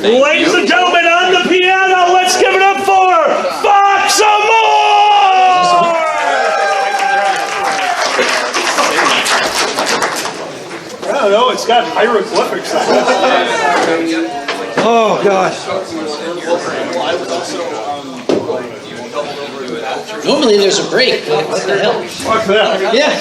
Ladies and gentlemen, on the piano, let's give it up for Fox Amore! I don't know, it's got hieroglyphics on it. Oh, gosh. Normally there's a break. What the hell? Fuck that. Yeah.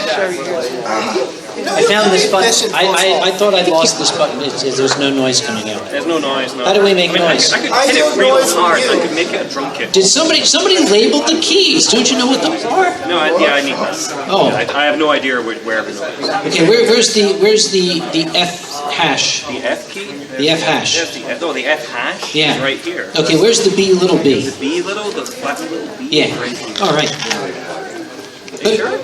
I found this button. I thought I'd lost this button. There's no noise coming out. There's no noise. No. How do we make noise? I could hit it real hard. I could make it a drum kit. Did somebody labeled the keys? Don't you know what those are? No, I need that. Oh. I have no idea where everything is. Okay, where's the F hash? The F key? The F hash. There's the F hash Yeah. is right here. Okay, where's the B little b? The B little, the flat little B. Yeah. Right here. All right. Sure?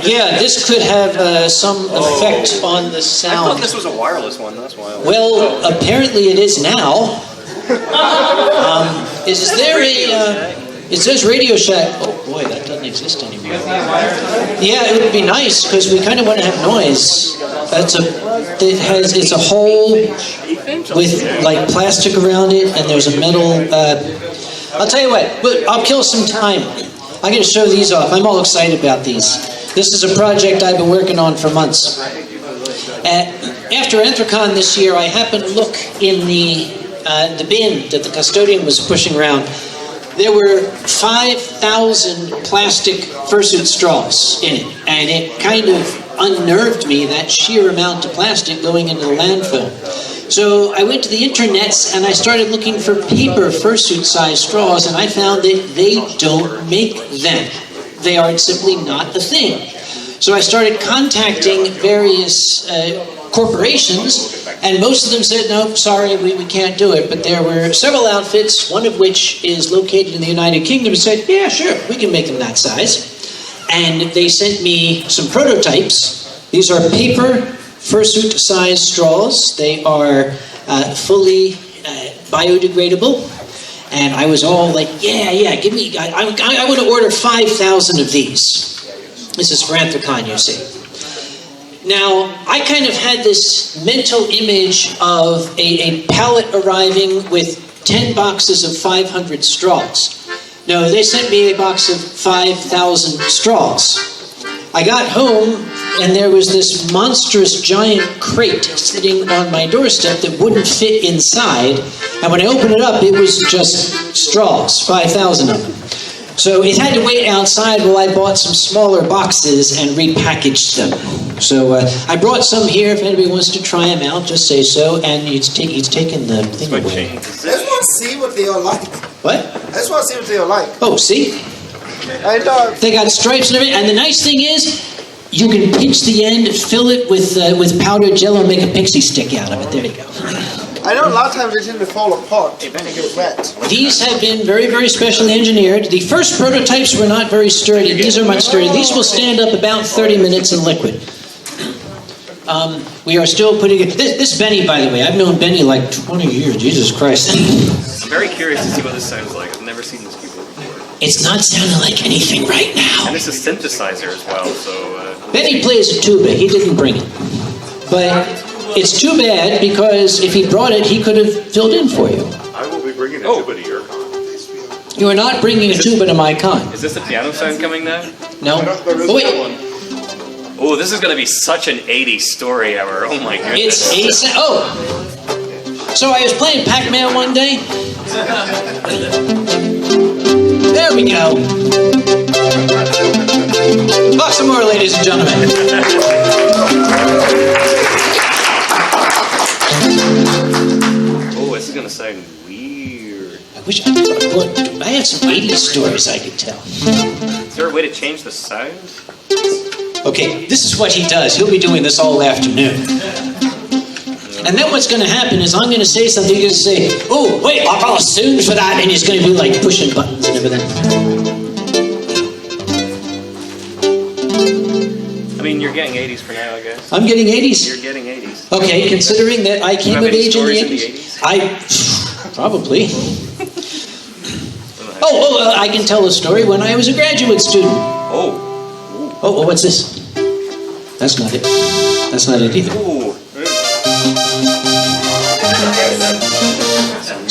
Yeah, this could have some effect on the I sound. thought this was a wireless one. That's why. Well, apparently it is now. Is there a? It says Radio Shack. Oh boy, that doesn't exist anymore. Yeah, it would be nice because we kind of want to have noise. It's a hole with like plastic around it, and there's a metal. I'll tell you what. I'll kill some time. I'm going to show these off. I'm all excited about these. This is a project I've been working on for months. After Anthrocon this year, I happened to look in the bin that the custodian was pushing around. There were 5,000 plastic fursuit straws in it, and it kind of unnerved me, that sheer amount of plastic going into the landfill. So I went to the internets and I started looking for paper fursuit size straws, and I found that they don't make them. They are simply not a thing. So I started contacting various corporations, and most of them said, no, sorry, we can't do it. But there were several outfits, one of which is located in the United Kingdom, said, yeah, sure, we can make them that size. And they sent me some prototypes. These are paper fursuit size straws. They are fully biodegradable. And I was all like, yeah, give me, I want to order 5,000 of these. This is for Anthrocon, you see. Now, I kind of had this mental image of a pallet arriving with 10 boxes of 500 straws. No, they sent me a box of 5,000 straws. I got home, and there was this monstrous giant crate sitting on my doorstep that wouldn't fit inside. And when I opened it up, it was just straws, 5,000 of them. So it had to wait outside while I bought some smaller boxes and repackaged them. So I brought some here. If anybody wants to try them out, just say so. And he's taken the thing away. I just want to see what they are like. What? I just want to see what they are like. Oh, see? They got stripes and everything. And the nice thing is, you can pinch the end, fill it with powdered jello, and make a pixie stick out of it. There you go. I know a lot of times they tend to fall apart and get wet. These have been very, very specially engineered. The first prototypes were not very sturdy. These are much sturdy. These will stand up about 30 minutes in liquid. We are still putting it. This Benny, by the way, I've known Benny like 20 years. Jesus Christ. I'm very curious to see what this sounds like. I've never seen this before. It's not sounding like anything right now. And it's a synthesizer as well, so... Benny plays a tuba. He didn't bring it. But it's too bad, because if he brought it, he could have filled in for you. I will be bringing a tuba to your con. You are not bringing a tuba to my con. Is this the piano sound coming now? No. Oh, wait. Oh, this is going to be such an 80s story hour. Oh my goodness. It's oh. So I was playing Pac-Man one day. There we go. Talk some more, ladies and gentlemen. Oh, this is going to sound weird. I had some 80s stories I could tell. Is there a way to change the sound? Okay, this is what he does. He'll be doing this all afternoon. And then what's going to happen is I'm going to say something, he's going to say, oh, wait, I've got a sound for that, and he's going to be like pushing buttons and everything. I mean, you're getting 80s for now, I guess. I'm getting 80s? You're getting 80s. Okay, considering that I came of age in the 80s. Probably. I can tell a story when I was a graduate student. Oh, what's this? That's not it. That's not it either. Ooh.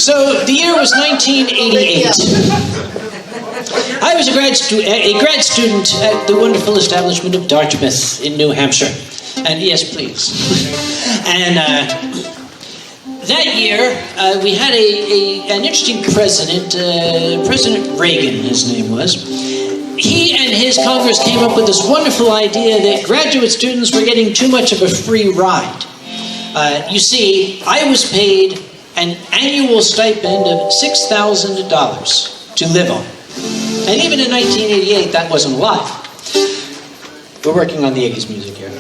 So the year was 1988. I was a grad student at the wonderful establishment of Dartmouth in New Hampshire. And yes, please. And that year, we had an interesting president, President Reagan, his name was. He and his Congress came up with this wonderful idea that graduate students were getting too much of a free ride. You see, I was paid an annual stipend of $6,000 to live on. And even in 1988, that wasn't a lot. We're working on the 80s music here.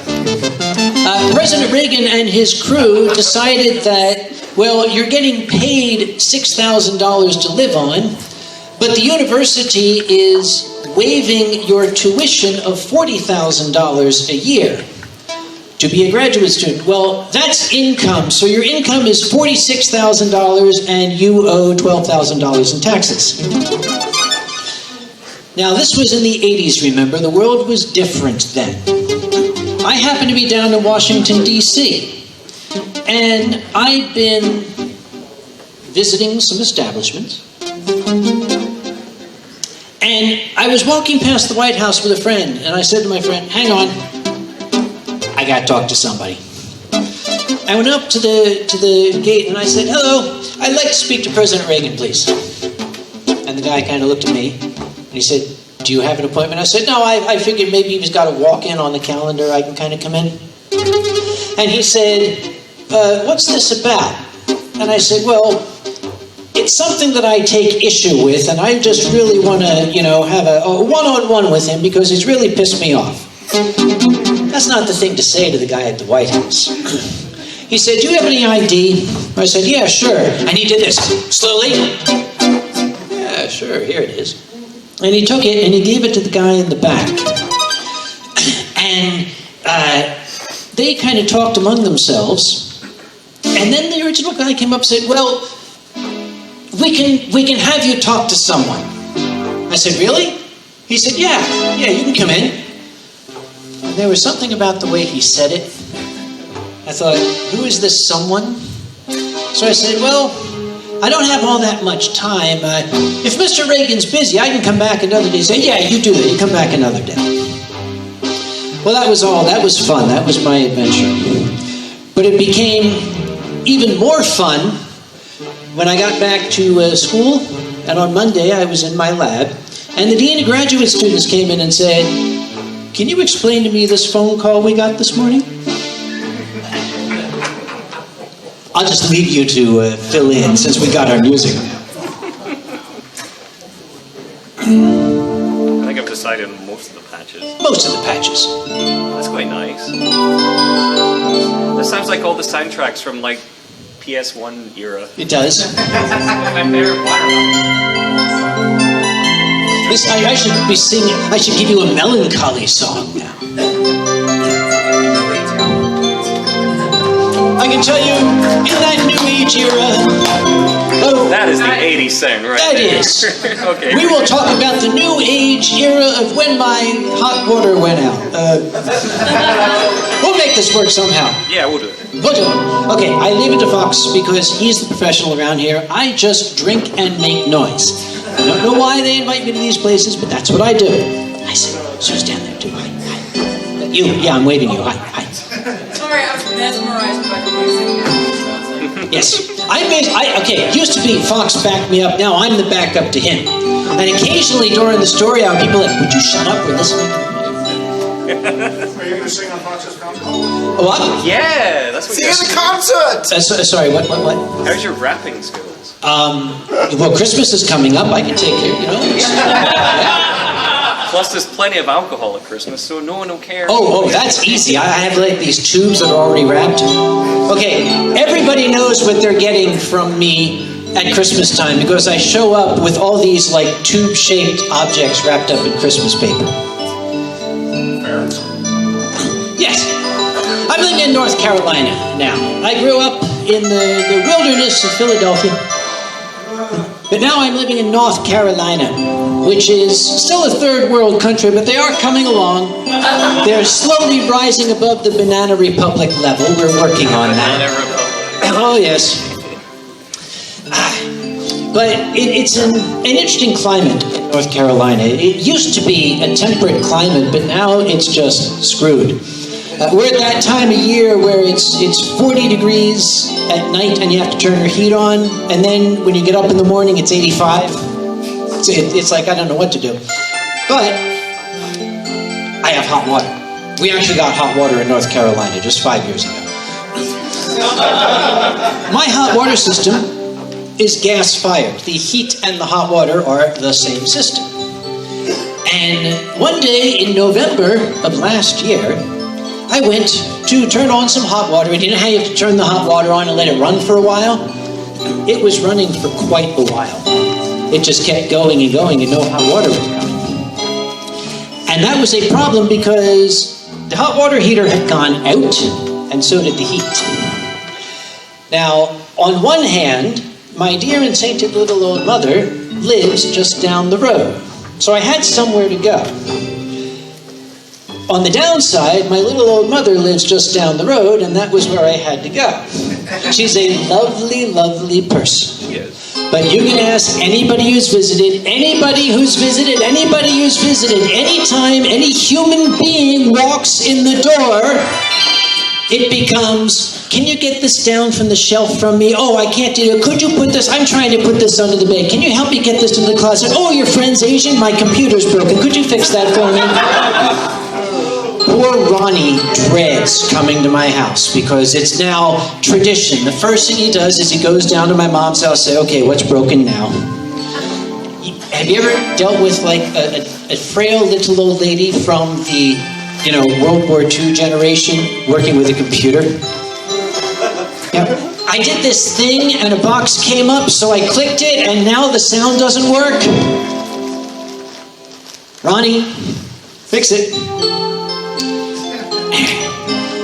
President Reagan and his crew decided that, well, you're getting paid $6,000 to live on, but the university is waiving your tuition of $40,000 a year to be a graduate student. Well, that's income. So your income is $46,000 and you owe $12,000 in taxes. Now, this was in the 80s, remember? The world was different then. I happened to be down in Washington, D.C., and I'd been visiting some establishments. And I was walking past the White House with a friend, and I said to my friend, hang on, I got to talk to somebody. I went up to the gate, and I said, hello, I'd like to speak to President Reagan, please. And the guy kind of looked at me, and he said, do you have an appointment? I said, no, I figured maybe he's got a walk-in on the calendar. I can kind of come in. And he said, what's this about? And I said, well, it's something that I take issue with, and I just really want to, have a one-on-one with him because he's really pissed me off. That's not the thing to say to the guy at the White House. He said, do you have any ID? I said, yeah, sure. And he did this, slowly. Yeah, sure, here it is. And he took it and he gave it to the guy in the back. And they kind of talked among themselves. And then the original guy came up and said, well, we can have you talk to someone. I said, really? He said, yeah, you can come in. And there was something about the way he said it. I thought, who is this someone? So I said, well, I don't have all that much time. If Mr. Reagan's busy, I can come back another day. He said, yeah, you do that. You come back another day. Well, that was all. That was fun. That was my adventure. But it became even more fun when I got back to school. And on Monday, I was in my lab. And the dean of graduate students came in and said, can you explain to me this phone call we got this morning? I'll just leave you to fill in since we got our music. I think I've decided on most of the patches. Most of the patches. That's quite nice. This sounds like all the soundtracks from like PS1 era. It does. My favorite one. I should be singing. I should give you a melancholy song now. I can tell you, in that new age era. Oh, that is the 80s sound, right? That is. Okay. We will talk about the new age era of when my hot water went out. We'll make this work somehow. Yeah, we'll do it. We'll do it. Okay, I leave it to Fox because he's the professional around here. I just drink and make noise. I don't know why they invite me to these places, but that's what I do. I see. So stand there too. Hi. You. Yeah, I'm waving you. Hi. Sorry, I was mesmerized by the music. Yes. Okay, it used to be Fox backed me up. Now I'm the backup to him. And occasionally during the story hour, people are like, would you shut up? We're listening to the music. Are you going to sing on Fox's concert? What? Yeah, that's what See you're you at the concert! Sorry, what? How's your rapping skills? Well, Christmas is coming up. I can take care, Plus, there's plenty of alcohol at Christmas, so no one will care. Oh, that's easy. I have like these tubes that are already wrapped. Okay, everybody knows what they're getting from me at Christmas time because I show up with all these like tube-shaped objects wrapped up in Christmas paper. Yes. I'm living in North Carolina now. I grew up in the wilderness of Philadelphia. But now I'm living in North Carolina, which is still a third world country, but they are coming along. They're slowly rising above the Banana Republic level. We're working on that. Oh, yes. But it's an interesting climate in North Carolina. It used to be a temperate climate, but now it's just screwed. We're at that time of year where it's 40 degrees at night and you have to turn your heat on, and then when you get up in the morning it's 85. It's like I don't know what to do. But I have hot water. We actually got hot water in North Carolina just 5 years ago. My hot water system is gas-fired. The heat and the hot water are the same system. And one day in November of last year, I went to turn on some hot water. And you know how you have to turn the hot water on and let it run for a while? It was running for quite a while. It just kept going and going and no hot water was coming. And that was a problem because the hot water heater had gone out and so did the heat. Now, on one hand, my dear and sainted little old mother lives just down the road. So I had somewhere to go. On the downside, my little old mother lives just down the road, and that was where I had to go. She's a lovely, lovely person. Yes. But you can ask anybody who's visited, anytime any human being walks in the door, it becomes, can you get this down from the shelf from me? Oh, I can't do it. Could you put this? I'm trying to put this under the bed. Can you help me get this to the closet? Oh, your friend's Asian? My computer's broken. Could you fix that for me? Poor Ronnie dreads coming to my house because it's now tradition. The first thing he does is he goes down to my mom's house and say, okay, what's broken now? Have you ever dealt with like a frail little old lady from the World War II generation working with a computer? Yeah. I did this thing and a box came up, so I clicked it and now the sound doesn't work. Ronnie, fix it.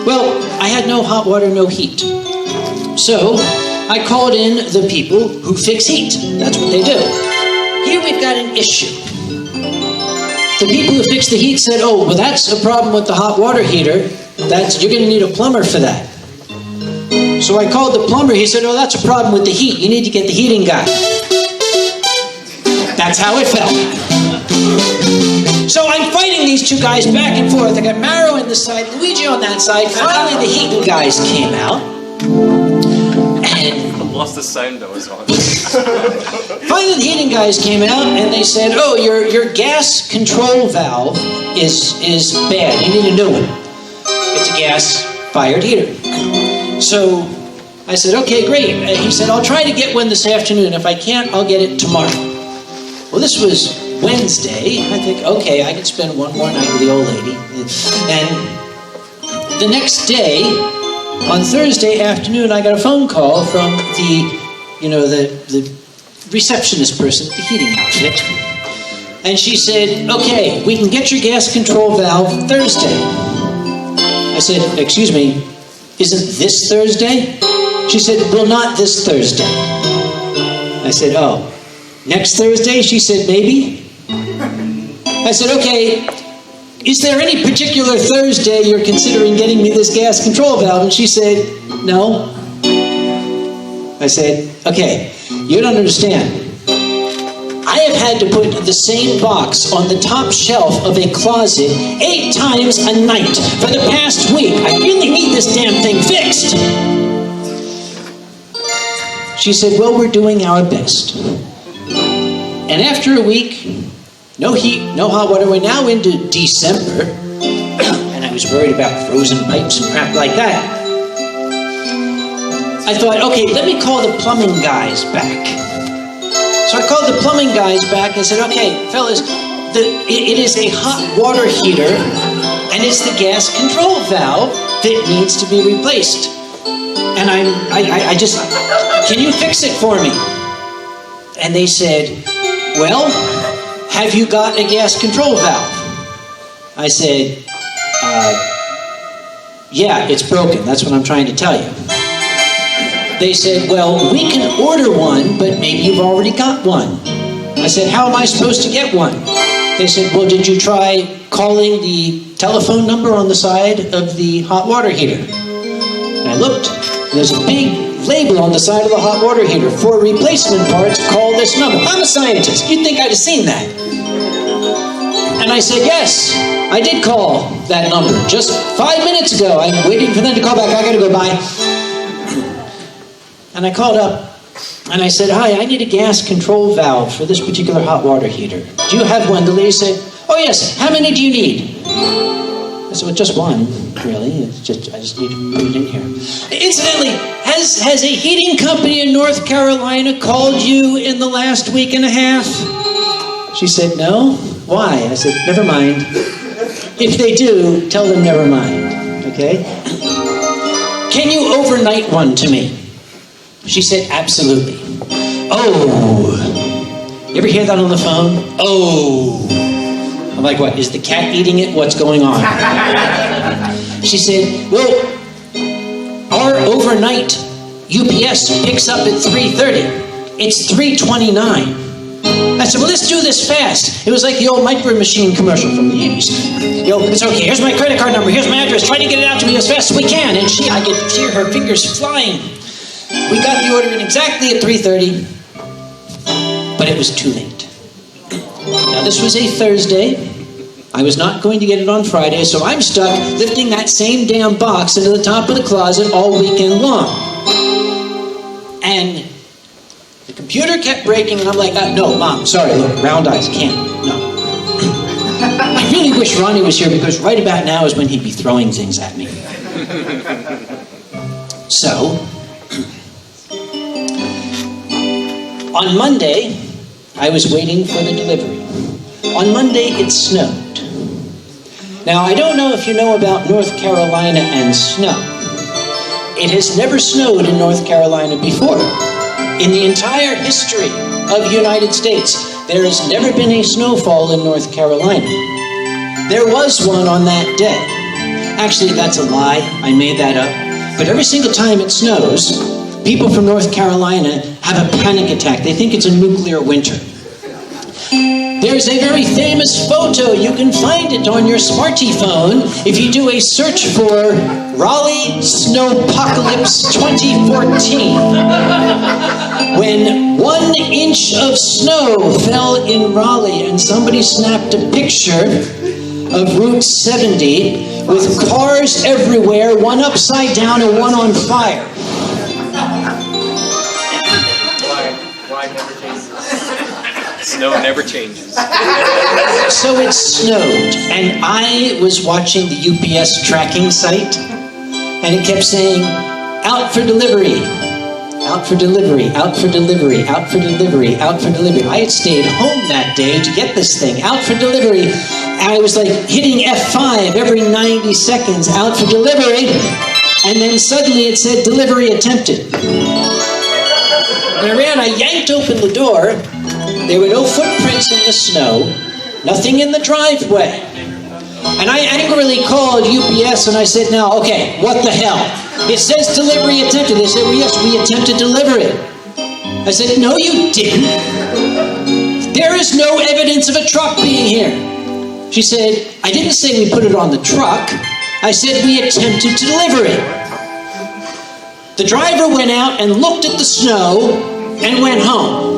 Well, I had no hot water, no heat. So I called in the people who fix heat. That's what they do. Here we've got an issue. The people who fix the heat said, oh, well, that's a problem with the hot water heater. You're going to need a plumber for that. So I called the plumber. He said, oh, that's a problem with the heat. You need to get the heating guy. That's how it felt. So I'm fighting these two guys back and forth. I got Maro on this side, Luigi on that side. Finally, the heating guys came out. And I lost the sound though as well. Finally, the heating guys came out and they said, oh, your gas control valve is bad. You need a new one. It's a gas-fired heater. So I said, okay, great. He said, I'll try to get one this afternoon. If I can't, I'll get it tomorrow. Well, this was Wednesday. I think, okay, I can spend one more night with the old lady. And the next day, on Thursday afternoon, I got a phone call from the receptionist person at the heating outfit. And she said, okay, we can get your gas control valve Thursday. I said, excuse me, isn't this Thursday? She said, well, not this Thursday. I said, oh, next Thursday? She said, maybe. I said, okay, is there any particular Thursday you're considering getting me this gas control valve? And she said, no. I said, okay, you don't understand. I have had to put the same box on the top shelf of a closet 8 times a night for the past week. I really need this damn thing fixed. She said, well, we're doing our best. And after a week, no heat, no hot water. We're now into December, and I was worried about frozen pipes and crap like that. I thought, okay, let me call the plumbing guys back. So I called the plumbing guys back and said, okay, fellas, it is a hot water heater, and it's the gas control valve that needs to be replaced. And I just, can you fix it for me? And they said, well, have you got a gas control valve? I said, yeah, it's broken. That's what I'm trying to tell you. They said, well, we can order one, but maybe you've already got one. I said, how am I supposed to get one? They said, well, did you try calling the telephone number on the side of the hot water heater? And I looked, and there's a big label on the side of the hot water heater. For replacement parts, call this number. I'm a scientist. You'd think I'd have seen that. And I said, yes, I did call that number just 5 minutes ago. I'm waiting for them to call back. I gotta go by. And I called up and I said, hi, I need a gas control valve for this particular hot water heater. Do you have one? The lady said, oh yes, how many do you need? I said, well, just one, really. I just need to put it in here. Incidentally, has a heating company in North Carolina called you in the last week and a half? She said, no. Why? I said, never mind. If they do, tell them never mind, okay? Can you overnight one to me? She said, absolutely. Oh. You ever hear that on the phone? Oh. I'm like, what, is the cat eating it? What's going on? She said, well, our overnight UPS picks up at 3:30. It's 3:29. I said, well, let's do this fast. It was like the old Micro Machine commercial from the 80s. It's okay, here's my credit card number, here's my address, try to get it out to me as fast as we can. And I could hear her fingers flying. We got the order in exactly at 3:30, but it was too late. Now, this was a Thursday. I was not going to get it on Friday, so I'm stuck lifting that same damn box into the top of the closet all weekend long. And the computer kept breaking, and I'm like, no, Mom, sorry, look, round eyes, can't, no. I really wish Ronnie was here, because right about now is when he'd be throwing things at me. So, on Monday, I was waiting for the delivery. On Monday, it snowed. Now, I don't know if you know about North Carolina and snow. It has never snowed in North Carolina before. In the entire history of the United States, there has never been a snowfall in North Carolina. There was one on that day. Actually, that's a lie. I made that up. But every single time it snows, people from North Carolina have a panic attack. They think it's a nuclear winter. There's a very famous photo. You can find it on your smarty phone if you do a search for Raleigh Snowpocalypse 2014. When 1 inch of snow fell in Raleigh and somebody snapped a picture of Route 70 with cars everywhere, one upside down and one on fire. Snow never changes. So it snowed, and I was watching the UPS tracking site, and it kept saying, out for delivery, out for delivery, out for delivery, out for delivery, out for delivery. I had stayed home that day to get this thing, out for delivery, and I was like hitting F5 every 90 seconds, out for delivery, and then suddenly it said, delivery attempted. And I yanked open the door. There were no footprints in the snow, nothing in the driveway. And I angrily called UPS and I said, now, okay, what the hell? It says delivery attempted. They said, well, yes, we attempted to deliver it. I said, no, you didn't. There is no evidence of a truck being here. She said, I didn't say we put it on the truck. I said we attempted to deliver it. The driver went out and looked at the snow and went home.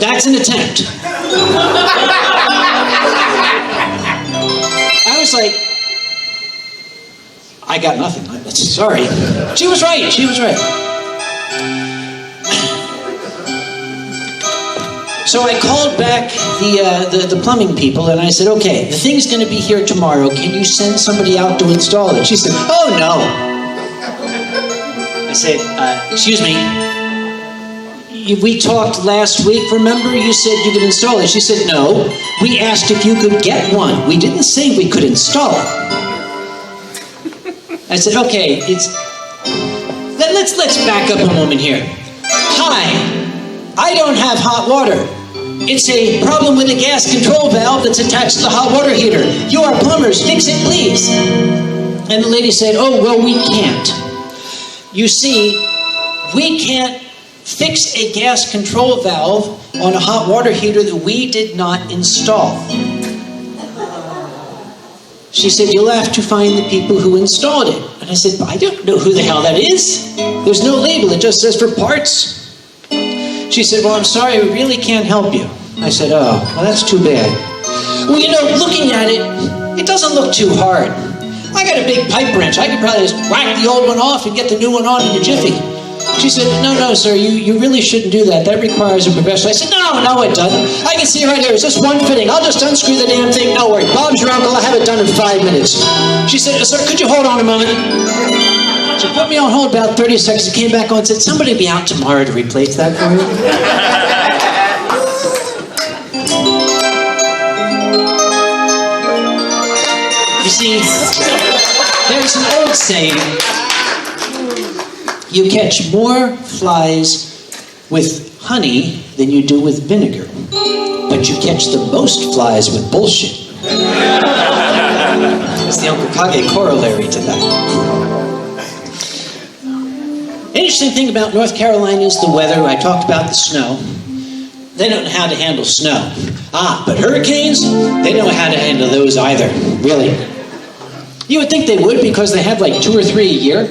That's an attempt. I was like, I got nothing. Sorry. She was right. She was right. So I called back the plumbing people and I said, okay, the thing's going to be here tomorrow. Can you send somebody out to install it? She said, oh, no. I said, excuse me. We talked last week, remember? You said you could install it. She said, no. We asked if you could get one. We didn't say we could install it. I said, okay, let's back up a moment here. Hi, I don't have hot water. It's a problem with a gas control valve that's attached to the hot water heater. You are plumbers, fix it, please. And the lady said, oh, well, we can't. You see, we can't fix a gas control valve on a hot water heater that we did not install. She said, you'll have to find the people who installed it. And I said, I don't know who the hell that is. There's no label. It just says for parts. She said, well, I'm sorry, we really can't help you. I said, oh, well, that's too bad. Well, you know, looking at it, it doesn't look too hard. I got a big pipe wrench. I could probably just whack the old one off and get the new one on in a jiffy. She said, no, sir, you really shouldn't do that. That requires a professional. I said, no, it doesn't. I can see right here. It's just one fitting. I'll just unscrew the damn thing. No worry. Bob's your uncle. I'll have it done in 5 minutes. She said, sir, could you hold on a moment? She put me on hold about 30 seconds. She came back on and said, somebody be out tomorrow to replace that for you. You see, there's an old saying, you catch more flies with honey than you do with vinegar, but you catch the most flies with bullshit. That's the Uncle Kage corollary to that. Interesting thing about North Carolina is the weather. I talked about the snow. They don't know how to handle snow. But hurricanes, they don't know how to handle those either, really. You would think they would because they have like 2 or 3 a year.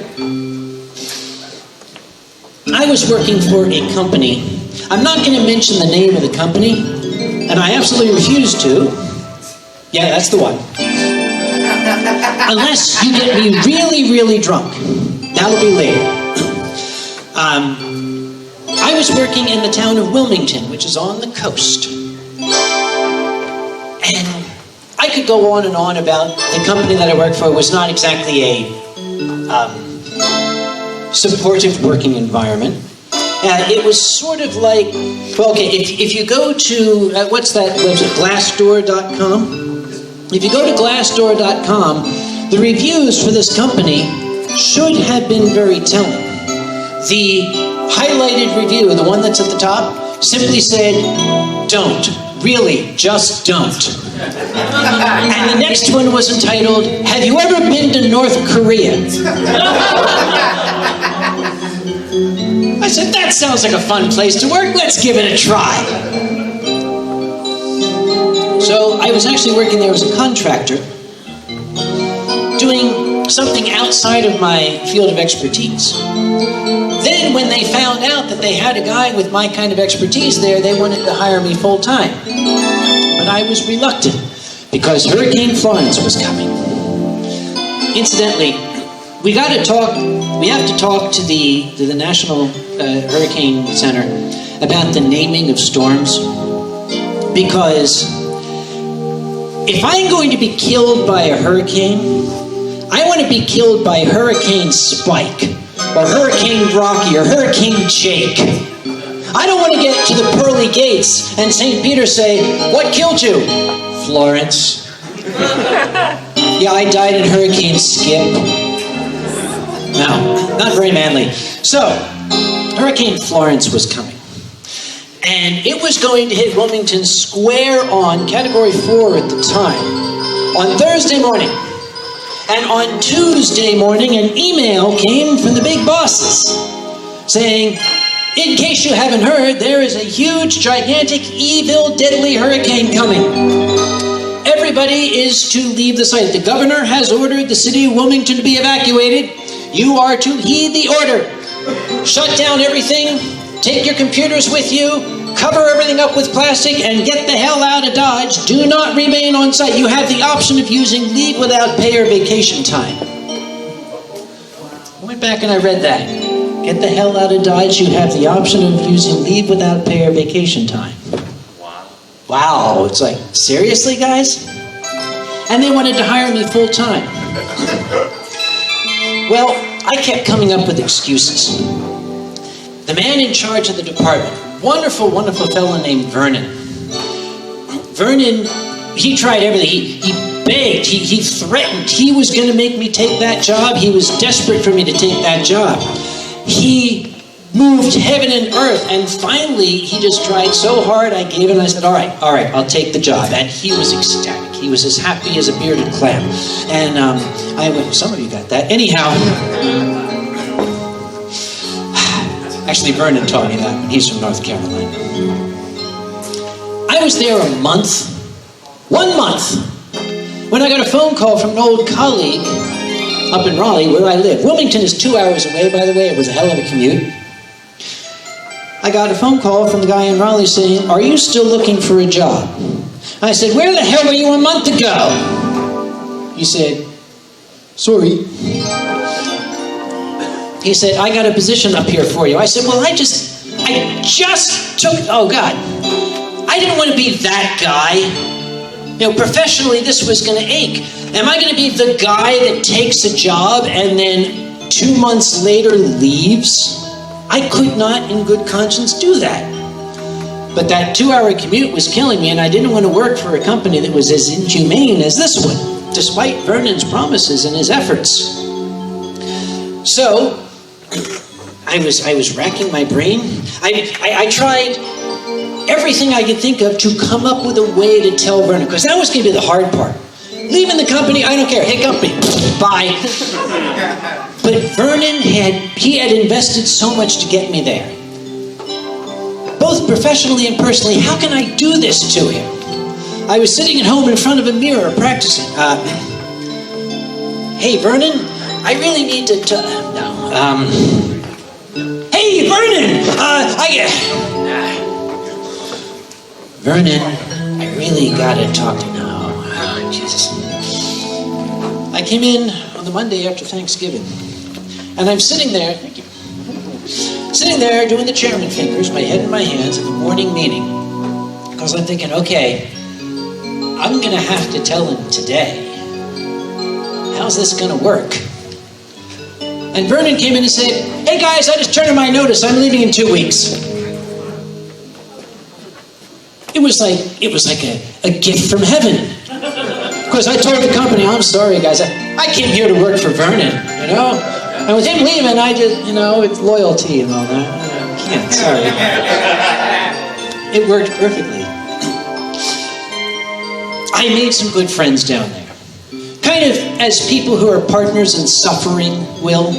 I was working for a company. I'm not going to mention the name of the company, and I absolutely refuse to. Yeah, that's the one. Unless you get me really, really drunk. That'll be later. I was working in the town of Wilmington, which is on the coast. And I could go on and on about the company that I worked for. It was not exactly a supportive working environment. It was sort of like, well, okay, if you go to, what's that website, Glassdoor.com? If you go to Glassdoor.com, the reviews for this company should have been very telling. The highlighted review, the one that's at the top, simply said, don't. Really, just don't. And the next one was entitled, have you ever been to North Korea? I said, that sounds like a fun place to work. Let's give it a try. So I was actually working there as a contractor, doing something outside of my field of expertise. Then when they found out that they had a guy with my kind of expertise there, they wanted to hire me full time. But I was reluctant because Hurricane Florence was coming. Incidentally, we have to talk to the National Hurricane Center about the naming of storms, because if I'm going to be killed by a hurricane, I want to be killed by Hurricane Spike, or Hurricane Rocky, or Hurricane Jake. I don't want to get to the pearly gates and St. Peter say, what killed you? Florence. Yeah, I died in Hurricane Skip. No, not very manly. So, Hurricane Florence was coming. And it was going to hit Wilmington square on Category 4 at the time, on Thursday morning. And on Tuesday morning, an email came from the big bosses saying, in case you haven't heard, there is a huge, gigantic, evil, deadly hurricane coming. Everybody is to leave the site. The governor has ordered the city of Wilmington to be evacuated. You are to heed the order. Shut down everything, take your computers with you, cover everything up with plastic, and get the hell out of Dodge. Do not remain on site. You have the option of using leave without pay or vacation time. I went back and I read that. Get the hell out of Dodge. You have the option of using leave without pay or vacation time. Wow. It's like, seriously, guys? And they wanted to hire me full time. Well, I kept coming up with excuses. The man in charge of the department, wonderful, wonderful fellow named Vernon. Vernon, he tried everything. He begged, he threatened. He was going to make me take that job. He was desperate for me to take that job. He moved heaven and earth, and finally, he just tried so hard, I gave him, I said, all right, I'll take the job. And he was ecstatic. He was as happy as a bearded clam. And I went, some of you got that. Anyhow, actually, Vernon taught me that. He's from North Carolina. I was there a month. 1 month. when I got a phone call from an old colleague up in Raleigh, where I live. Wilmington is 2 hours away, by the way. It was a hell of a commute. I got a phone call from the guy in Raleigh saying, "Are you still looking for a job?" I said, "Where the hell were you a month ago?" He said, "Sorry." He said, "I got a position up here for you." I said, "Well, I just took, oh God, I didn't want to be that guy. You know, professionally, this was going to ache. Am I going to be the guy that takes a job and then 2 months later leaves? I could not in good conscience do that. But that 2-hour commute was killing me, and I didn't want to work for a company that was as inhumane as this one, despite Vernon's promises and his efforts. So, I was racking my brain. I tried everything I could think of to come up with a way to tell Vernon, because that was going to be the hard part. Leaving the company, I don't care. Hey, company, bye. But Vernon had invested so much to get me there. Both professionally and personally, how can I do this to him? I was sitting at home in front of a mirror practicing. Hey, Vernon, I really need to hey, Vernon! Vernon, I really gotta talk to you now. Oh, Jesus. I came in on the Monday after Thanksgiving, and I'm sitting there, thank you, sitting there doing the chairman fingers, my head in my hands at the morning meeting, because I'm thinking, okay, I'm gonna have to tell him today. How's this gonna work? And Vernon came in and said, "Hey guys, I just turned in my notice. I'm leaving in 2 weeks." It was like a gift from heaven. Because I told the company, "I'm sorry guys, I came here to work for Vernon, you know? And with him leaving, I just, you know, it's loyalty and all that. I can't, sorry." It worked perfectly. I made some good friends down there. Kind of as people who are partners in suffering will.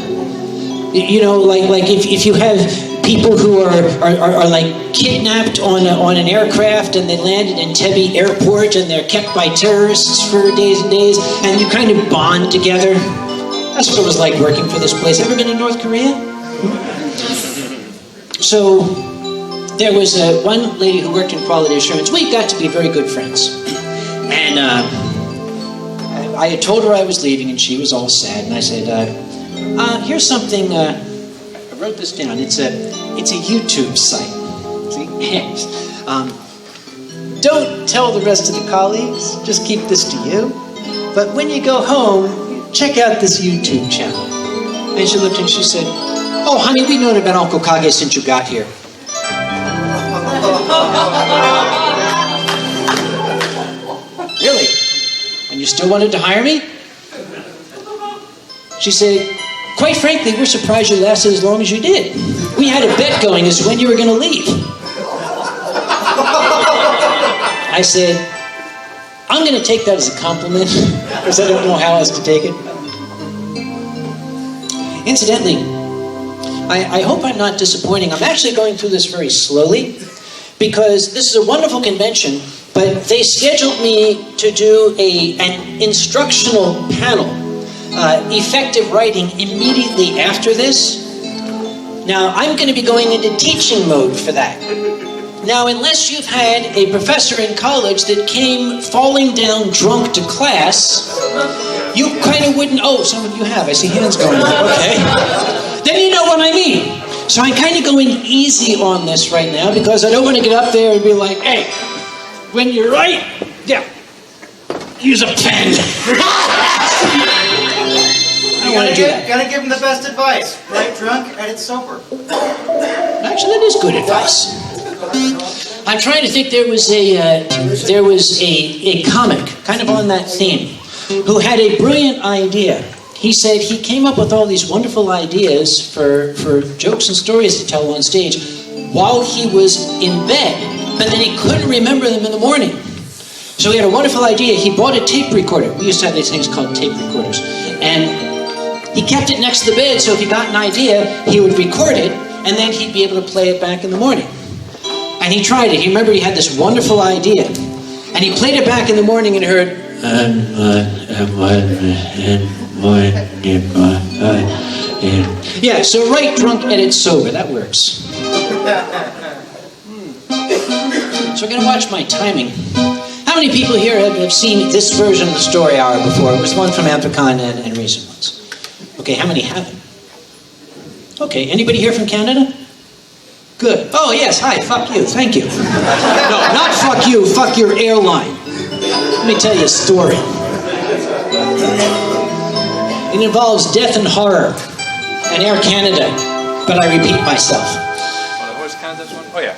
You know, like if you have people who are like kidnapped on an aircraft and they land at Entebbe Airport and they're kept by terrorists for days and days, and you kind of bond together. That's what it was like working for this place. Ever been to North Korea? So there was one lady who worked in quality assurance. We got to be very good friends. And I had told her I was leaving, and she was all sad. And I said, "Here's something. I wrote this down. It's a YouTube site. See? Don't tell the rest of the colleagues. Just keep this to you. But when you go home, check out this YouTube channel." And she looked and she said, "Oh, honey, we've known about Uncle Kage since you got here." Really? And you still wanted to hire me? She said, "Quite frankly, we're surprised you lasted as long as you did. We had a bet going as to when you were going to leave." I said, "I'm going to take that as a compliment, because I don't know how else to take it." Incidentally, I hope I'm not disappointing. I'm actually going through this very slowly, because this is a wonderful convention, but they scheduled me to do an instructional panel, effective writing, immediately after this. Now, I'm going to be going into teaching mode for that. Now, unless you've had a professor in college that came falling down drunk to class, you kind of wouldn't, oh, some of you have, I see hands going up, okay. Then you know what I mean. So I'm kind of going easy on this right now, because I don't want to get up there and be like, "Hey, when you write, yeah, use a pen." I don't want to do that. Gotta give him the best advice. Write drunk, edit sober. Actually, that is good advice. I'm trying to think. There was a comic kind of on that theme who had a brilliant idea. He said he came up with all these wonderful ideas for jokes and stories to tell on stage while he was in bed, but then he couldn't remember them in the morning. So he had a wonderful idea. He bought a tape recorder. We used to have these things called tape recorders. And he kept it next to the bed, so if he got an idea, he would record it, and then he'd be able to play it back in the morning. And he tried it. He remembered he had this wonderful idea. And he played it back in the morning and heard, Yeah, so write drunk, edit sober. That works. So we're going to watch my timing. How many people here have seen this version of the Story Hour before? It was one from Amphicon and recent ones. Okay, how many haven't? Okay, anybody here from Canada? Good. Oh, yes, hi, fuck you, thank you. No, not fuck you, fuck your airline. Let me tell you a story. It involves death and horror and Air Canada, but I repeat myself. What was Canada's one? Oh, yeah.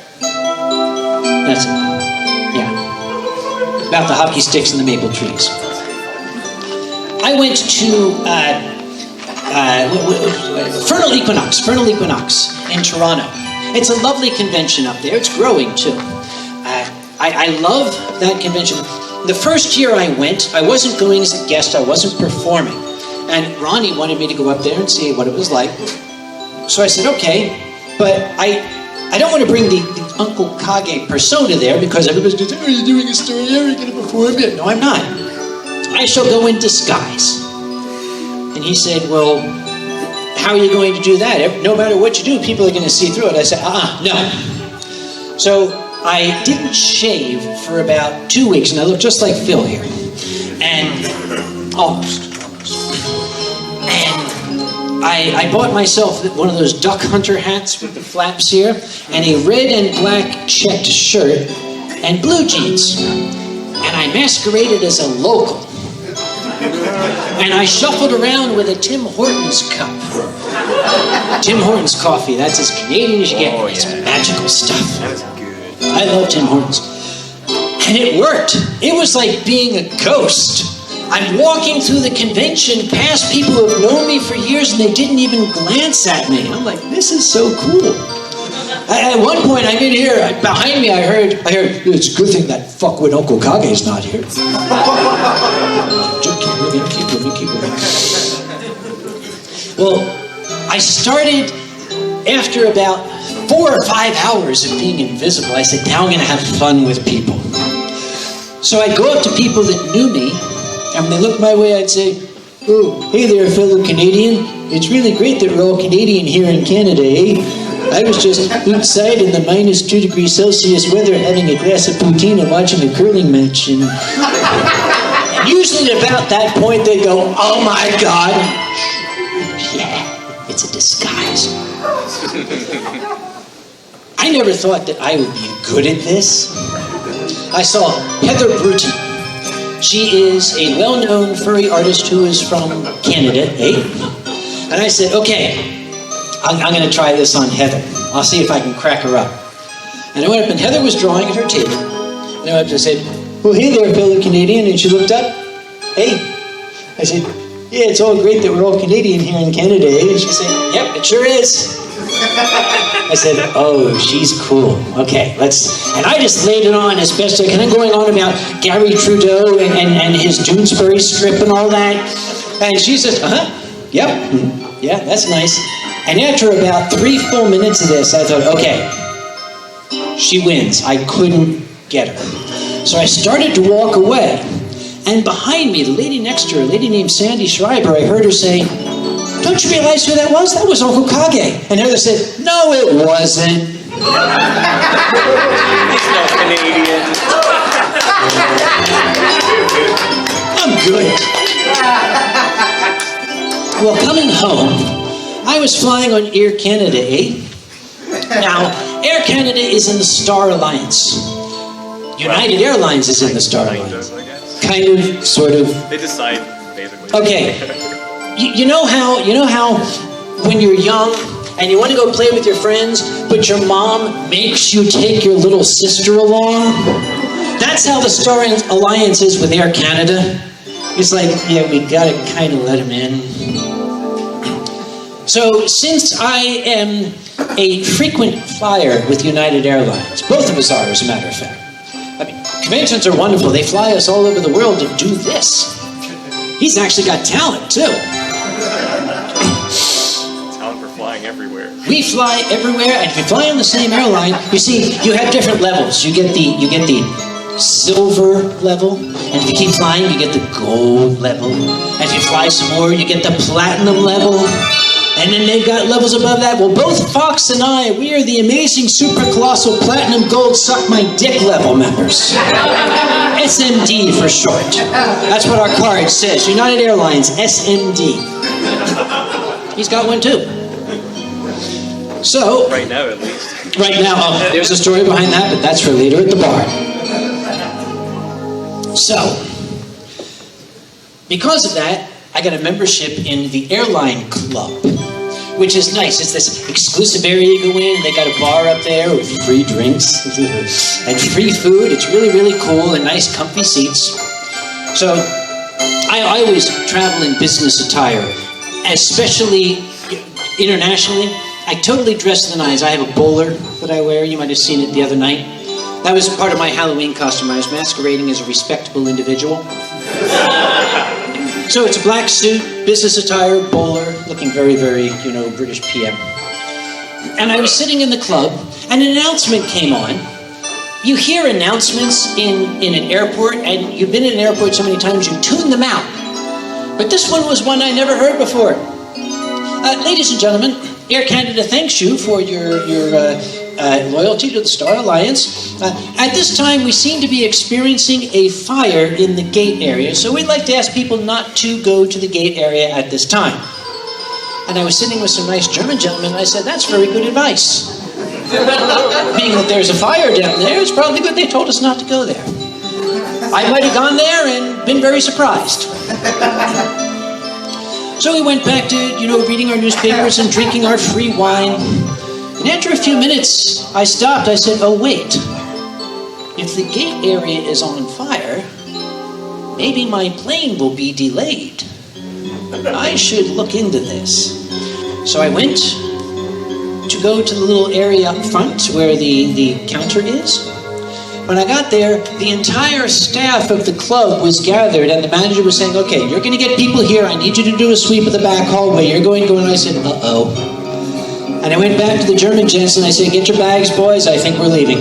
That's it. Yeah. About the hockey sticks and the maple trees. I went to Vernal Equinox in Toronto. It's a lovely convention up there. It's growing too. I love that convention. The first year I went, I wasn't going as a guest, I wasn't performing. And Ronnie wanted me to go up there and see what it was like. So I said, okay, but I don't want to bring the Uncle Kage persona there because everybody's going to say, are you doing a story? Are you going to perform it? No, I'm not. I shall go in disguise. And he said, well, how are you going to do that? No matter what you do, people are going to see through it. I said, no. So I didn't shave for about 2 weeks, and I look just like Phil here. And almost. And I bought myself one of those duck hunter hats with the flaps here, and a red and black checked shirt, and blue jeans. And I masqueraded as a local. And I shuffled around with a Tim Hortons cup. Tim Hortons coffee, that's as Canadian as you get. Oh, it's yeah. magical stuff. That is good. I love Tim Hortons. And it worked. It was like being a ghost. I'm walking through the convention past people who have known me for years and they didn't even glance at me. I'm like, this is so cool. At one point, I'm in here, behind me I heard, it's a good thing that fuckwit Uncle Kage's not here. Keep moving. Well, I started, after about 4 or 5 hours of being invisible, I said, now I'm going to have fun with people. So I'd go up to people that knew me, and when they looked my way, I'd say, oh, hey there, fellow Canadian. It's really great that we're all Canadian here in Canada, eh? I was just outside in the -2°C weather having a glass of poutine and watching a curling match. And usually at about that point, they go, oh my God. Yeah, it's a disguise. I never thought that I would be good at this. I saw Heather Bruton. She is a well-known furry artist who is from Canada, eh? And I said, okay, I'm going to try this on Heather. I'll see if I can crack her up. And I went up and Heather was drawing at her table. And I went up and said, well, hey there, fellow Canadian. And she looked up. Hey. I said, yeah, it's all great that we're all Canadian here in Canada, eh? And she said, yep, it sure is. I said, oh, she's cool. Okay, let's... And I just laid it on as best I can. I'm going on about Gary Trudeau and his Doonesbury strip and all that. And she says, yep, yeah, that's nice. And after about 3 full minutes of this, I thought, okay, she wins. I couldn't get her. So I started to walk away. And behind me, the lady next to her, a lady named Sandy Schreiber, I heard her say, don't you realize who that was? That was Uncle Kage. And Heather said, no, it wasn't. He's no Canadian. I'm good. Well, coming home, I was flying on Air Canada, eh? Now, Air Canada is in the Star Alliance. United Airlines is in the Star Alliance. I guess. Kind of, sort of. They decide, basically. Okay. You know how when you're young and you want to go play with your friends, but your mom makes you take your little sister along? That's how the Star Alliance is with Air Canada. It's like, yeah, we gotta kind of let him in. So since I am a frequent flyer with United Airlines, both of us are, as a matter of fact. I mean, conventions are wonderful. They fly us all over the world to do this. He's actually got talent, too. Talent for flying everywhere. We fly everywhere, and if you fly on the same airline, you see, you have different levels. You get the silver level. And if you keep flying, you get the gold level. And if you fly some more, you get the platinum level. And then they've got levels above that. Well, both Fox and I, we are the amazing super colossal platinum gold suck my dick level members. SMD for short. That's what our card says. United Airlines, SMD. He's got one too. So, Right now, at least. right now, there's a story behind that, but that's for later at the bar. So, because of that, I got a membership in the airline club, which is nice. It's this exclusive area you go in. They got a bar up there with free drinks and free food. It's really, really cool and nice, comfy seats. So I always travel in business attire, especially internationally. I totally dress to the nines. I have a bowler that I wear. You might have seen it the other night. That was part of my Halloween costume. I was masquerading as a respectable individual. So it's a black suit, business attire, bowler, looking very, very, British PM. And I was sitting in the club, and an announcement came on. You hear announcements in an airport, and you've been in an airport so many times, you tune them out. But this one was one I never heard before. Ladies and gentlemen, Air Canada thanks you for your loyalty to the Star Alliance. At this time, we seem to be experiencing a fire in the gate area, so we'd like to ask people not to go to the gate area at this time. And I was sitting with some nice German gentlemen, and I said, that's very good advice. Being that there's a fire down there, it's probably good they told us not to go there. I might have gone there and been very surprised. So we went back to, reading our newspapers and drinking our free wine. And after a few minutes, I stopped. I said, oh, wait. If the gate area is on fire, maybe my plane will be delayed. I should look into this. So I went to go to the little area up front where the counter is. When I got there, the entire staff of the club was gathered, and the manager was saying, okay, you're going to get people here. I need you to do a sweep of the back hallway. You're going to go. And I said, uh-oh. And I went back to the German gents and I said, get your bags, boys, I think we're leaving.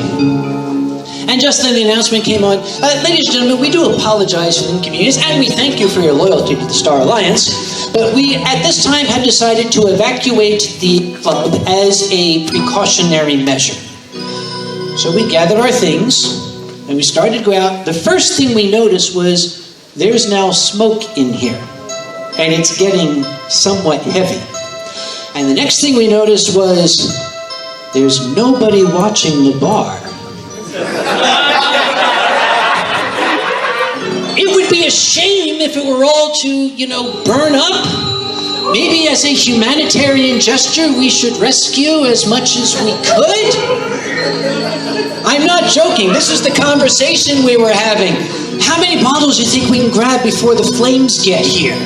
And just then the announcement came on, ladies and gentlemen, we do apologize for the inconvenience and we thank you for your loyalty to the Star Alliance, but we at this time have decided to evacuate the club as a precautionary measure. So we gathered our things and we started to go out. The first thing we noticed was there's now smoke in here and it's getting somewhat heavy. And the next thing we noticed was there's nobody watching the bar. It would be a shame if it were all to, burn up. Maybe as a humanitarian gesture, we should rescue as much as we could. I'm not joking. This is the conversation we were having. How many bottles do you think we can grab before the flames get here?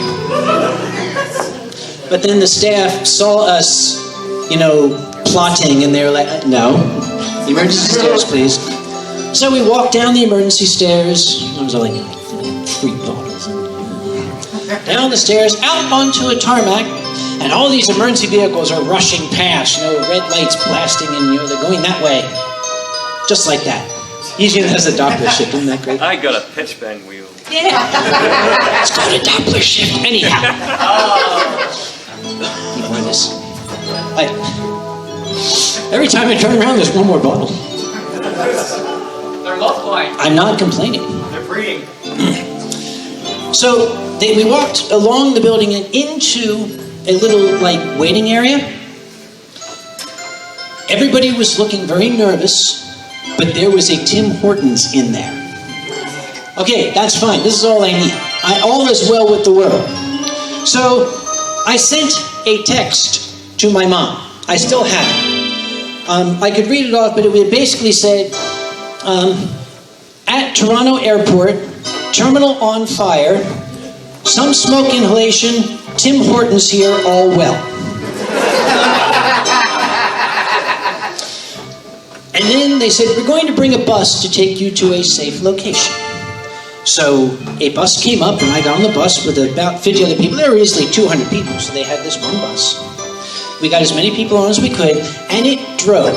But then the staff saw us, plotting, and they were like, no, the emergency stairs, please. So we walked down the emergency stairs. I was only 3 bottles. Down the stairs, out onto a tarmac, and all these emergency vehicles are rushing past, red lights blasting, and, they're going that way. Just like that. Easier than a Doppler shift, isn't that great? I got a pitch bend wheel. Yeah. It's called a Doppler shift, anyhow. More of this. Every time I turn around, there's one more bottle. They're multiplying. I'm not complaining. They're breeding. So we walked along the building and into a little waiting area. Everybody was looking very nervous, but there was a Tim Hortons in there. Okay, that's fine. This is all I need. All is well with the world. So I sent a text to my mom. I still have it. I could read it off, but it basically said, at Toronto Airport, terminal on fire, some smoke inhalation, Tim Hortons here, all well. And then they said, we're going to bring a bus to take you to a safe location. So a bus came up, and I got on the bus with about 50 other people. There were easily 200 people, so they had this one bus. We got as many people on as we could, and it drove.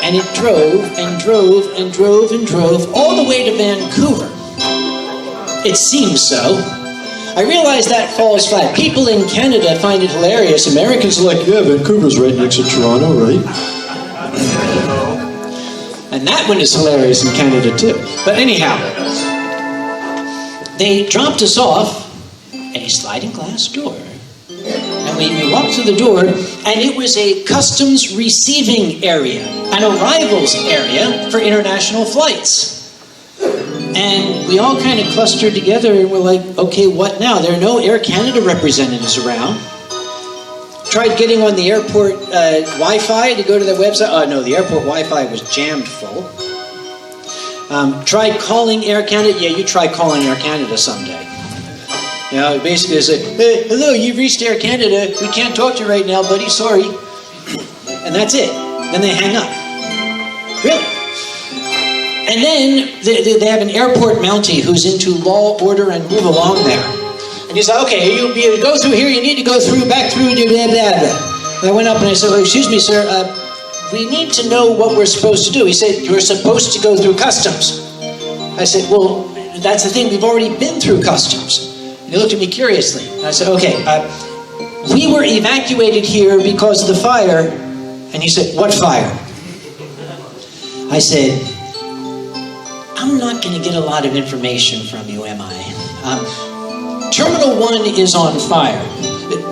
And it drove and drove and drove and drove all the way to Vancouver. It seems so. I realize that falls flat. People in Canada find it hilarious. Americans are like, yeah, Vancouver's right next to Toronto, right? And that one is hilarious in Canada too. But anyhow, they dropped us off at a sliding glass door. And we walked through the door, and it was a customs receiving area, an arrivals area for international flights. And we all kind of clustered together, and we're like, okay, what now? There are no Air Canada representatives around. Tried getting on the airport Wi-Fi to go to their website. Oh, no, the airport Wi-Fi was jammed full. Tried calling Air Canada. Yeah, you try calling Air Canada someday. You know, basically it's like, hey, hello, you've reached Air Canada. We can't talk to you right now, buddy. Sorry. And that's it. Then they hang up. Really? And then they have an airport Mountie who's into law, order, and move along there. And he's like, okay, you go through here, you need to go through, back through, blah, blah, blah. And I went up and I said, well, excuse me, sir, we need to know what we're supposed to do. He said, you're supposed to go through customs. I said, well, that's the thing, we've already been through customs. And he looked at me curiously. And I said, okay, we were evacuated here because of the fire. And he said, what fire? I said, I'm not going to get a lot of information from you, am I? Terminal 1 is on fire.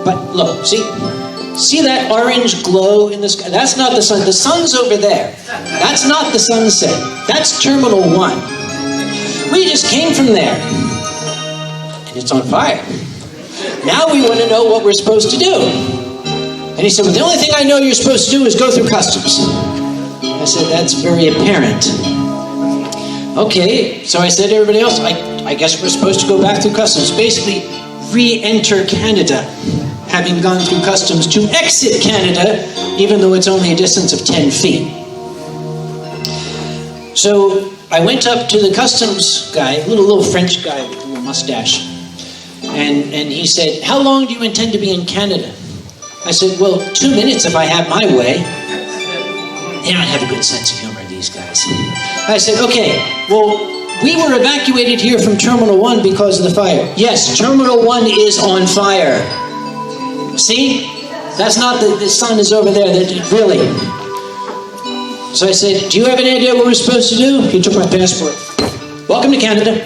But look, see that orange glow in the sky? That's not the sun. The sun's over there. That's not the sunset. That's Terminal 1. We just came from there. And it's on fire. Now we want to know what we're supposed to do. And he said, well, the only thing I know you're supposed to do is go through customs. I said, that's very apparent. Okay, so I said to everybody else, I guess we're supposed to go back through customs. Basically, re-enter Canada, having gone through customs to exit Canada, even though it's only a distance of 10 feet. So I went up to the customs guy, a little French guy with a little mustache, and he said, how long do you intend to be in Canada? I said, well, 2 minutes if I have my way. They don't have a good sense of humor, these guys. I said, okay, well, we were evacuated here from Terminal 1 because of the fire. Yes, Terminal 1 is on fire. See? That's not the sun is over there. Really. So I said, do you have any idea what we're supposed to do? He took my passport. Welcome to Canada.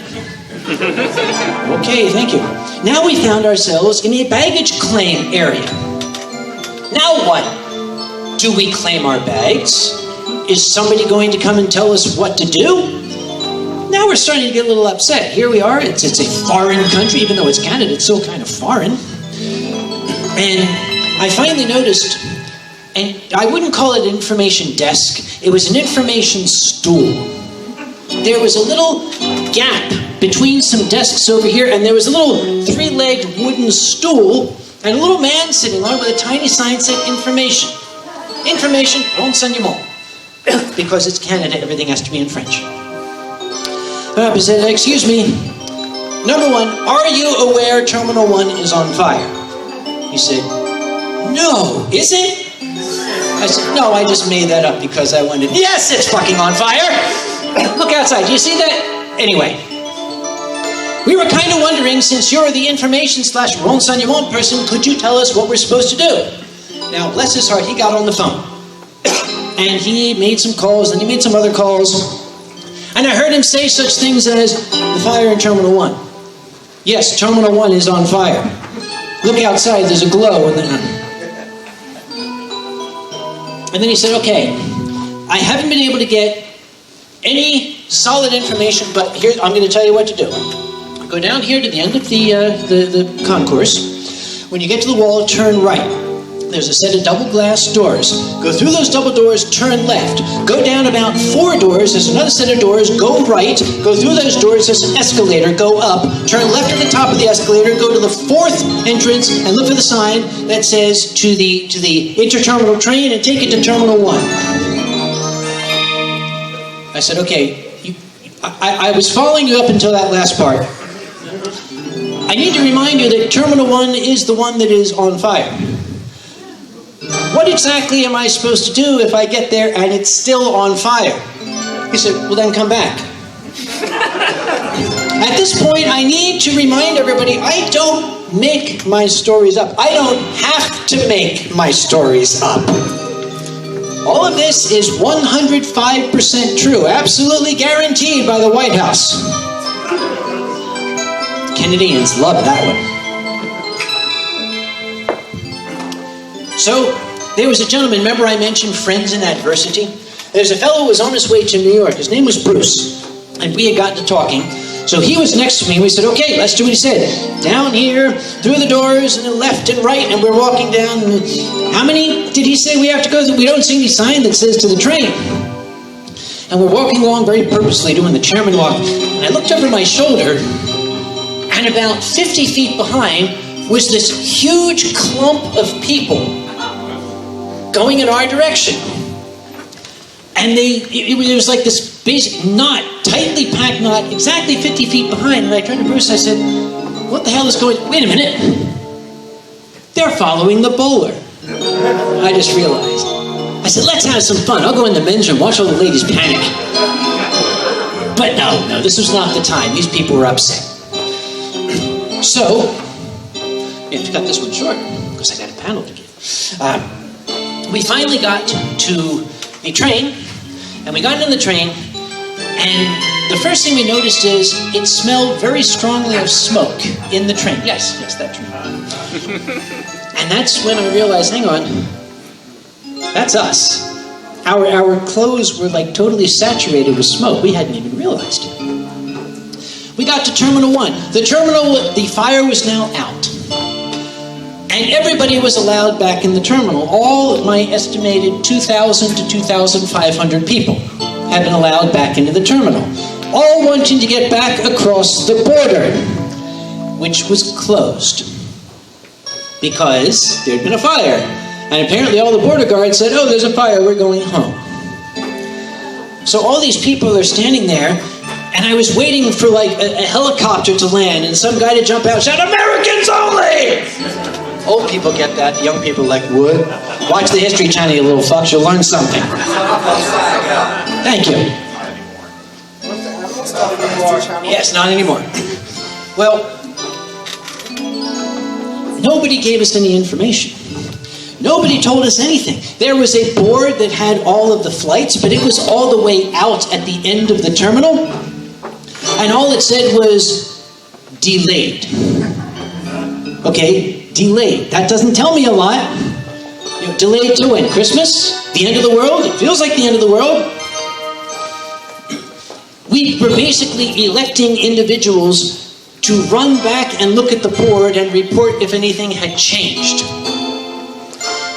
Okay, thank you. Now we found ourselves in a baggage claim area. Now what? Do we claim our bags? Is somebody going to come and tell us what to do? Now we're starting to get a little upset. Here we are. It's a foreign country. Even though it's Canada, it's still kind of foreign. And I finally noticed, and I wouldn't call it an information desk. It was an information stool. There was a little gap between some desks over here, and there was a little 3-legged wooden stool, and a little man sitting on it with a tiny sign said information. Information, renseignement. Because it's Canada, everything has to be in French. I said, excuse me, number 1, are you aware Terminal 1 is on fire? He said, no, is it? I said, no, I just made that up because I wanted, yes, it's fucking on fire. Look outside, do you see that? Anyway, we were kind of wondering, since you're the information/renseignement person, could you tell us what we're supposed to do? Now, bless his heart, he got on the phone. And he made some calls, and he made some other calls. And I heard him say such things as, the fire in Terminal 1. Yes, Terminal 1 is on fire. Look outside, there's a glow. And then he said, okay, I haven't been able to get any solid information, but here, I'm going to tell you what to do. Go down here to the end of the concourse. When you get to the wall, turn right. There's a set of double glass doors. Go through those double doors, turn left. Go down about 4 doors, there's another set of doors, go right. Go through those doors, there's an escalator, go up. Turn left at the top of the escalator, go to the 4th entrance, and look for the sign that says to the interterminal train, and take it to Terminal 1. I said, okay, I was following you up until that last part. I need to remind you that Terminal 1 is the one that is on fire. what exactly am I supposed to do if I get there and it's still on fire? He said, well, then come back. At this point, I need to remind everybody, I don't make my stories up. I don't have to make my stories up. All of this is 105% true, absolutely guaranteed by the White House. Kennedyians love that one. So, there was a gentleman, remember I mentioned friends in adversity? There's a fellow who was on his way to New York. His name was Bruce. And we had gotten to talking. So he was next to me, and we said, okay, let's do what he said. Down here, through the doors, and then left and right, and we're walking down. How many did he say we have to go through? We don't see any sign that says to the train. And we're walking along very purposely, doing the chairman walk. And I looked over my shoulder, and about 50 feet behind was this huge clump of people going in our direction. And it was like this basic knot, tightly packed knot, exactly 50 feet behind. And I turned to Bruce, I said, what the hell is going on? Wait a minute. They're following the bowler. I just realized. I said, let's have some fun. I'll go in the men's room, watch all the ladies panic. But no, this was not the time. These people were upset. So, I have to cut this one short, because I got a panel to give. We finally got to the train, and we got in the train, and the first thing we noticed is it smelled very strongly of smoke in the train. Yes, that train. And that's when I realized, hang on, that's us. Our clothes were like totally saturated with smoke. We hadn't even realized it. We got to Terminal 1. The fire was now out. And everybody was allowed back in the terminal. All of my estimated 2,000 to 2,500 people had been allowed back into the terminal. All wanting to get back across the border, which was closed because there'd been a fire. And apparently all the border guards said, oh, there's a fire, we're going home. So all these people are standing there, and I was waiting for like a helicopter to land and some guy to jump out and shout, Americans only! Old people get that. Young people like, what? Watch the History Channel, you little fucks. You'll learn something. Thank you. Yes, not anymore. Well, nobody gave us any information. Nobody told us anything. There was a board that had all of the flights, but it was all the way out at the end of the terminal. And all it said was, delayed. Okay? Delayed. That doesn't tell me a lot. You know, delayed to when? Christmas? The end of the world? It feels like the end of the world. We were basically electing individuals to run back and look at the board and report if anything had changed.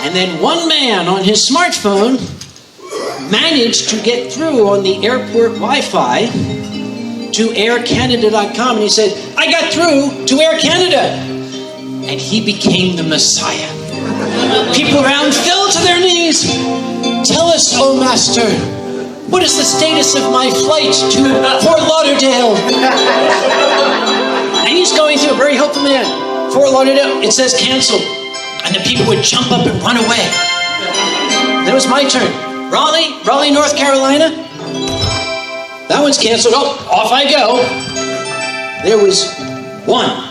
And then one man on his smartphone managed to get through on the airport Wi-Fi to aircanada.com, and he said, I got through to Air Canada. And he became the Messiah. People around fell to their knees. Tell us, oh Master, what is the status of my flight to Fort Lauderdale? And he's going through, a very helpful man. Fort Lauderdale, it says canceled. And the people would jump up and run away. Then it was my turn. Raleigh, North Carolina. That one's canceled. Oh, off I go. There was one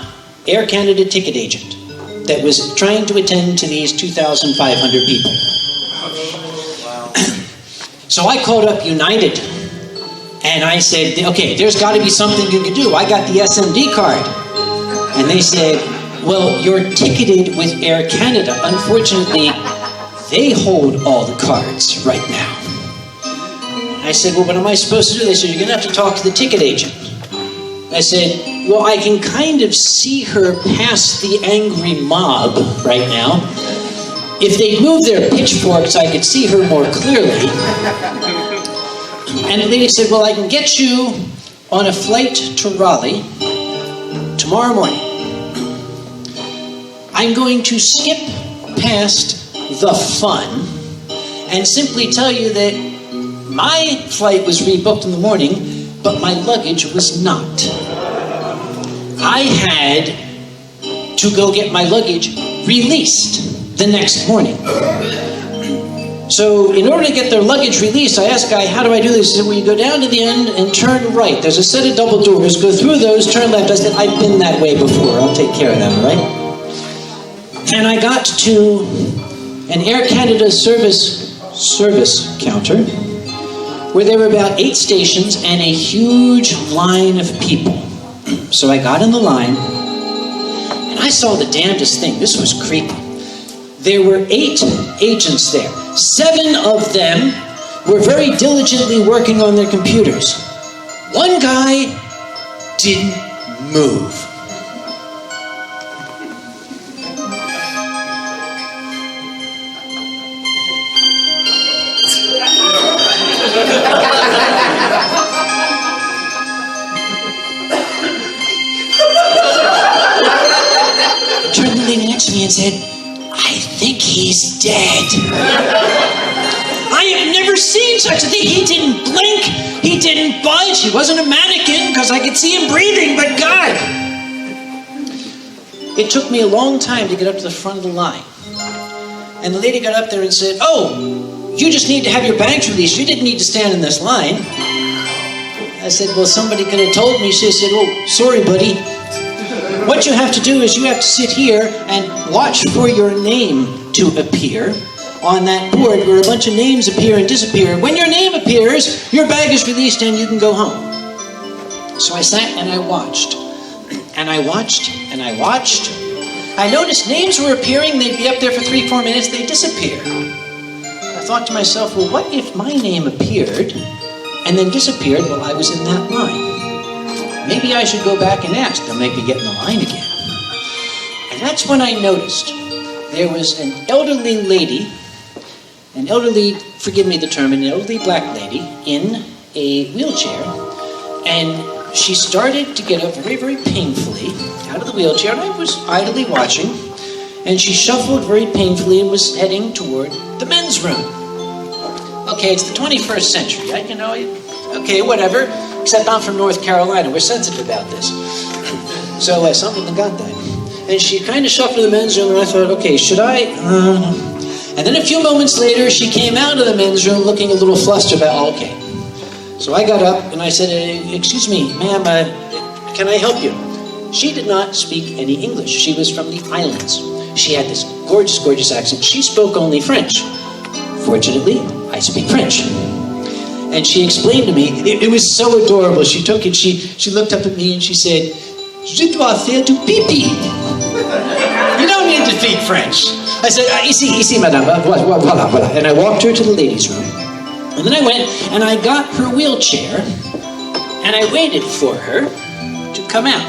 Air Canada ticket agent that was trying to attend to these 2,500 people. So I called up United and I said, okay, there's got to be something you can do. I got the SMD card. And they said, well, you're ticketed with Air Canada. Unfortunately, they hold all the cards right now. I said, well, what am I supposed to do? They said, you're going to have to talk to the ticket agent. I said, well, I can kind of see her past the angry mob right now. If they move their pitchforks, I could see her more clearly. And the lady said, well, I can get you on a flight to Raleigh tomorrow morning. I'm going to skip past the fun and simply tell you that my flight was rebooked in the morning, but my luggage was not. I had to go get my luggage released the next morning. So in order to get their luggage released, I asked the guy, how do I do this? He said, well, you go down to the end and turn right. There's a set of double doors. Go through those, turn left. I said, I've been that way before. I'll take care of that, all right? And I got to an Air Canada service counter where there were about 8 stations and a huge line of people. So I got in the line, and I saw the damnedest thing. This was creepy. There were 8 agents there. 7 of them were very diligently working on their computers. One guy didn't move. Turned to the lady next to me and said, I think he's dead. I have never seen such a thing. He didn't blink. He didn't budge. He wasn't a mannequin because I could see him breathing, but God. It took me a long time to get up to the front of the line. And the lady got up there and said, oh, you just need to have your bags released. You didn't need to stand in this line. I said, well, somebody could have told me. She said, oh, sorry, buddy. What you have to do is you have to sit here and watch for your name to appear on that board where a bunch of names appear and disappear. When your name appears, your bag is released and you can go home. So I sat and I watched. And I watched and I watched. I noticed names were appearing. They'd be up there for 3-4 minutes. They'd disappear. I thought to myself, well, what if my name appeared and then disappeared while I was in that line? Maybe I should go back and ask. They'll make me get in the line again. And that's when I noticed there was an elderly lady, forgive me the term, an elderly black lady in a wheelchair. And she started to get up very, very painfully out of the wheelchair. And I was idly watching. And she shuffled very painfully and was heading toward the men's room. Okay, it's the 21st century. Okay, whatever. Except I'm from North Carolina. We're sensitive about this. So something got that. And she kind of shuffled to the men's room, and I thought, okay, should I? And then a few moments later, she came out of the men's room looking a little flustered about, okay. So I got up, and I said, excuse me, ma'am, can I help you? She did not speak any English. She was from the islands. She had this gorgeous, gorgeous accent. She spoke only French. Fortunately, I speak French. And she explained to me, it was so adorable. She took it, she looked up at me and she said, Je dois faire du pipi. You don't need to speak French. I said, ici, madame, voilà. And I walked her to the ladies' room. And then I went and I got her wheelchair and I waited for her to come out.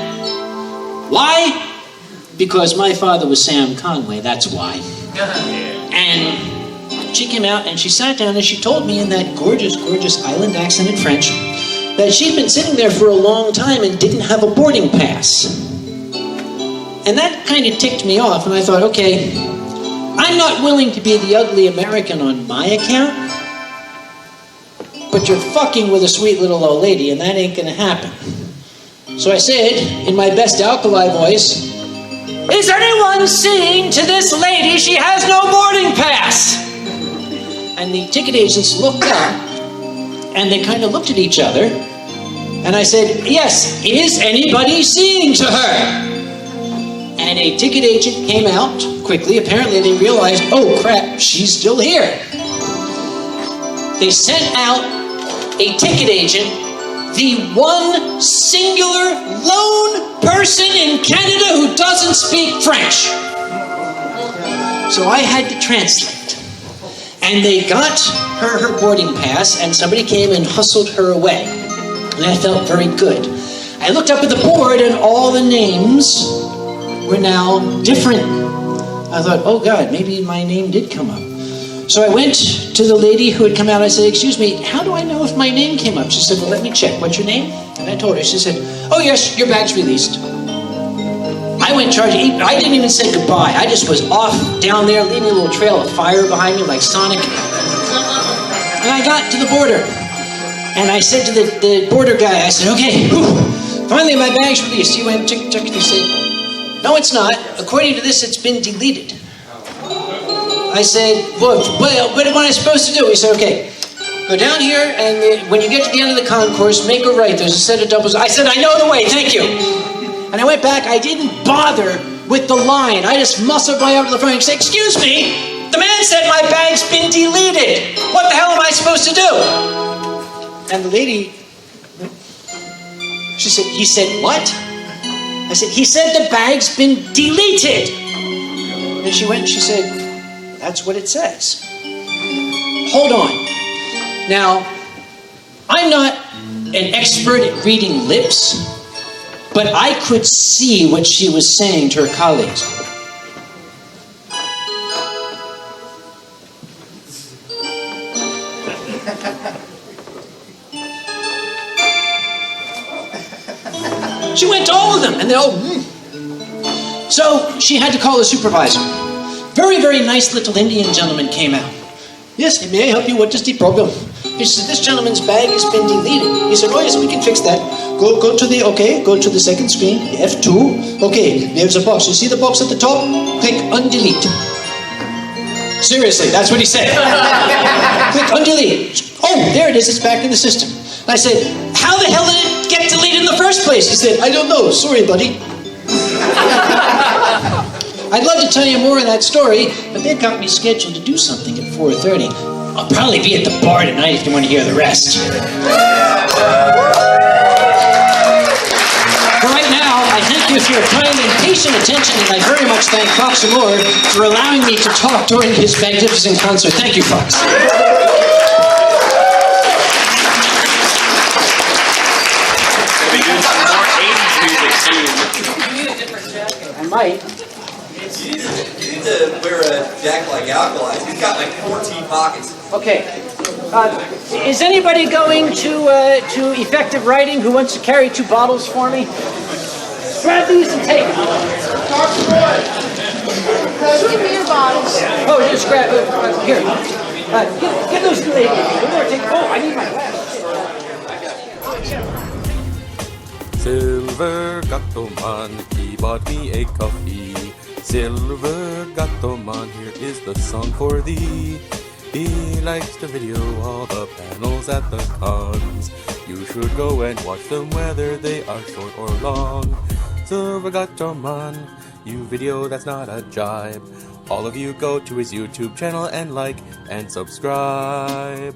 Why? Because my father was Sam Conway, that's why. And she came out and she sat down and she told me in that gorgeous, gorgeous island accent in French that she'd been sitting there for a long time and didn't have a boarding pass. And that kind of ticked me off, and I thought, okay, I'm not willing to be the ugly American on my account, but you're fucking with a sweet little old lady, and that ain't gonna happen. So I said, in my best alkali voice, is anyone seeing to this lady she has no boarding pass? And the ticket agents looked up, and they kind of looked at each other, and I said, yes, is anybody seeing to her? And a ticket agent came out quickly. Apparently they realized, oh crap, she's still here. They sent out a ticket agent, the one singular lone person in Canada who doesn't speak French. So I had to translate. And they got her boarding pass, and somebody came and hustled her away. And I felt very good. I looked up at the board, and all the names were now different. I thought, oh God, maybe my name did come up. So I went to the lady who had come out. I said, excuse me, how do I know if my name came up? She said, well, let me check. What's your name? And I told her. She said, oh yes, your bag's released. I went charging. I didn't even say goodbye. I just was off down there, leaving a little trail of fire behind me like Sonic. And I got to the border. And I said to the border guy, I said, okay, finally my bag's released. He went, check. He said, no, it's not. According to this, it's been deleted. I I said, well, what am I supposed to do? He said, okay, go down here, and when you get to the end of the concourse, make a right. There's a set of doubles. I said, I know the way, thank you. And I went back. I didn't bother with the line. I just muscled my way up to the front and said, excuse me, the man said my bag's been deleted. What the hell am I supposed to do? And the lady, she said, he said, what? I said, he said the bag's been deleted. And she went and she said, that's what it says. Hold on. Now, I'm not an expert at reading lips, but I could see what she was saying to her colleagues. She went to all of them, and they all, So she had to call the supervisor. Very, very nice little Indian gentleman came out. Yes, may I help you? What is the problem? He said, this gentleman's bag has been deleted. He said, oh yes, we can fix that. Go to the second screen, F2. Okay, there's a box. You see the box at the top? Click undelete. Seriously, that's what he said. Click undelete. Oh, there it is. It's back in the system. And I said, how the hell did it get deleted in the first place? He said, I don't know. Sorry, buddy. I'd love to tell you more of that story, but they've got me scheduled to do something at 4:30. I'll probably be at the bar tonight if you want to hear the rest. For right now, I thank you for your kind and patient attention, and I very much thank Fox and Lord for allowing me to talk during his magnificent concert. Thank you, Fox. We'll be doing some more 80s music soon. You need a different jacket. I might. You need to wear a jacket like Alkalize. He's got like 14 pockets. Okay. Is anybody going to effective writing who wants to carry 2 bottles for me? Grab these and take them. Give me your bottles. Oh, just grab here. Give those to the lady. Oh, I need my glass. Silver Gattoman, he bought me a coffee. Silver Gattoman, here is the song for thee. He likes to video all the panels at the cons. You should go and watch them whether they are short or long. Silver Gattoman, you video that's not a jibe. All of you go to his YouTube channel and like and subscribe.